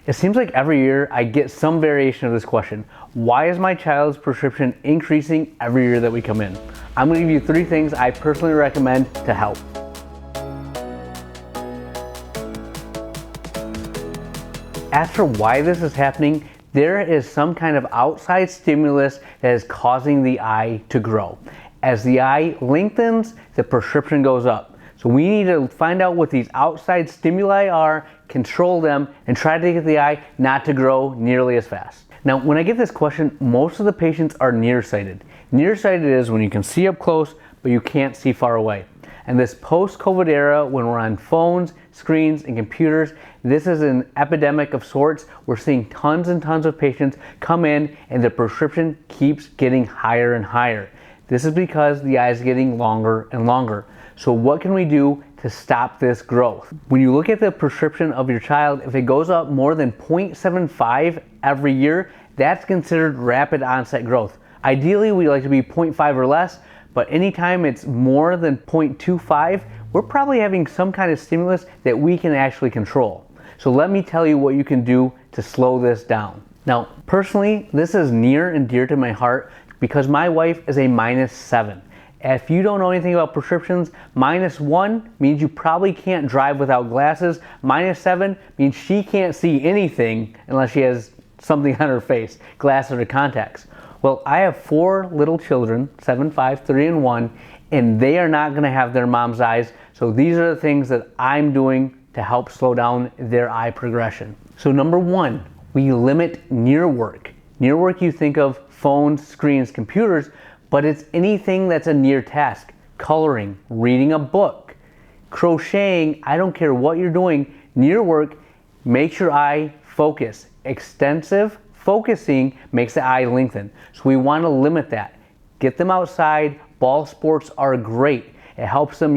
It seems like every year I get some variation of this question. Why is my child's prescription increasing every year that we come in? I'm going to give you 3 things I personally recommend to help. As for why this is happening, there is some kind of outside stimulus that is causing the eye to grow. As the eye lengthens, the prescription goes up. So we need to find out what these outside stimuli are, control them, and try to get the eye not to grow nearly as fast. Now, when I get this question, most of the patients are nearsighted. Nearsighted is when you can see up close, but you can't see far away. And this post-COVID era, when we're on phones, screens, and computers, this is an epidemic of sorts. We're seeing tons and tons of patients come in and the prescription keeps getting higher and higher. This is because the eye is getting longer and longer. So what can we do to stop this growth? When you look at the prescription of your child, if it goes up more than 0.75 every year, that's considered rapid onset growth. Ideally, we like to be 0.5 or less, but anytime it's more than 0.25, we're probably having some kind of stimulus that we can actually control. So let me tell you what you can do to slow this down. Now, personally, this is near and dear to my heart because my wife is a -7. If you don't know anything about prescriptions, -1 means you probably can't drive without glasses. -7 means she can't see anything unless she has something on her face, glasses or contacts. Well, I have 4 little children, 7, 5, 3, and 1, and they are not going to have their mom's eyes. So these are the things that I'm doing to help slow down their eye progression. So number 1, we limit near work. Near work, you think of phones, screens, computers, but it's anything that's a near task. Coloring, reading a book, crocheting, I don't care what you're doing, near work makes your eye focus. Extensive focusing makes the eye lengthen. So we want to limit that. Get them outside. Ball sports are great. It helps them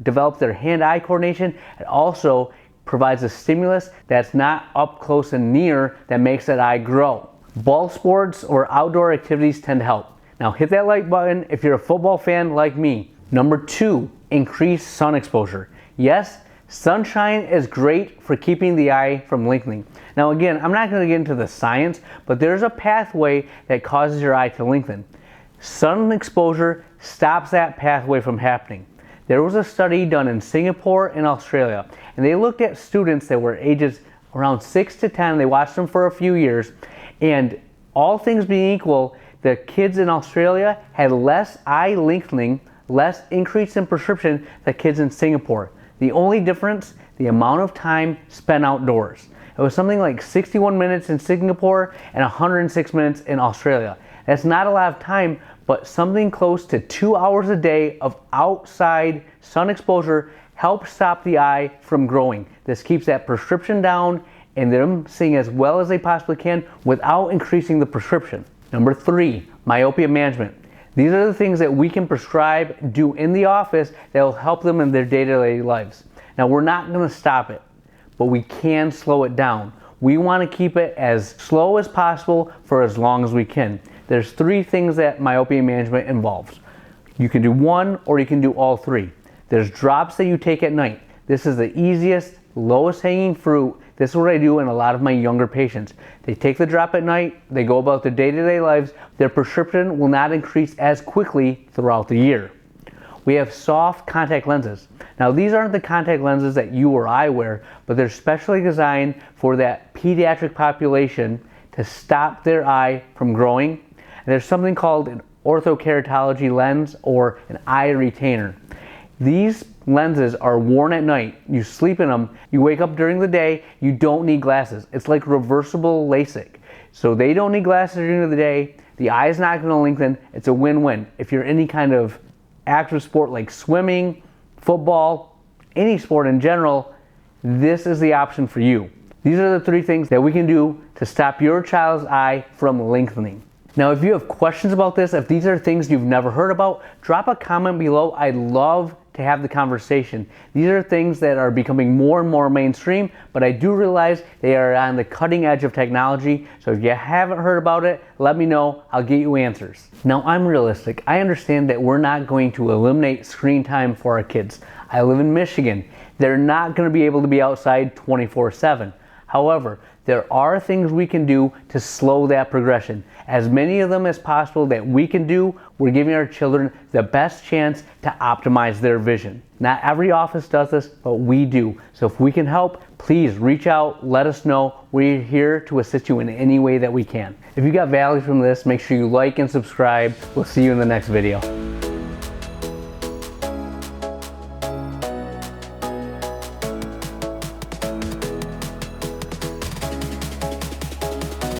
develop their hand-eye coordination. It also provides a stimulus that's not up close and near that makes that eye grow. Ball sports or outdoor activities tend to help. Now hit that like button if you're a football fan like me. Number 2, increase sun exposure. Yes, sunshine is great for keeping the eye from lengthening. Now again, I'm not going to get into the science, but there's a pathway that causes your eye to lengthen. Sun exposure stops that pathway from happening. There was a study done in Singapore and Australia, and they looked at students that were ages around 6 to 10. They watched them for a few years, and all things being equal, the kids in Australia had less eye lengthening, less increase in prescription than kids in Singapore. The only difference, the amount of time spent outdoors. It was something like 61 minutes in Singapore and 106 minutes in Australia. That's not a lot of time, but something close to 2 hours a day of outside sun exposure helps stop the eye from growing. This keeps that prescription down and them seeing as well as they possibly can without increasing the prescription. Number 3, myopia management. These are the things that we can prescribe, do in the office that will help them in their day-to-day lives. Now we're not going to stop it, but we can slow it down. We want to keep it as slow as possible for as long as we can. There's 3 things that myopia management involves. You can do 1 or you can do all 3. There's drops that you take at night. This is the easiest, lowest hanging fruit. This is what I do in a lot of my younger patients. They take the drop at night, they go about their day-to-day lives, their prescription will not increase as quickly throughout the year. We have soft contact lenses. Now these aren't the contact lenses that you or I wear, but they're specially designed for that pediatric population to stop their eye from growing. And there's something called an orthokeratology lens or an eye retainer. These lenses are worn at night. You sleep in them, you wake up during the day, you don't need glasses. It's like reversible LASIK. So they don't need glasses during the day, the eye is not going to lengthen. It's a win-win. If you're any kind of active sport like swimming, football, any sport in general, this is the option for you. These are the 3 things that we can do to stop your child's eye from lengthening. Now, if you have questions about this, if these are things you've never heard about, drop a comment below. I'd love to have the conversation. These are things that are becoming more and more mainstream, but I do realize they are on the cutting edge of technology. So if you haven't heard about it, let me know. I'll get you answers. Now, I'm realistic. I understand that we're not going to eliminate screen time for our kids. I live in Michigan. They're not going to be able to be outside 24/7. However, there are things we can do to slow that progression. As many of them as possible that we can do, we're giving our children the best chance to optimize their vision. Not every office does this, but we do. So if we can help, please reach out, let us know. We're here to assist you in any way that we can. If you got value from this, make sure you like and subscribe. We'll see you in the next video.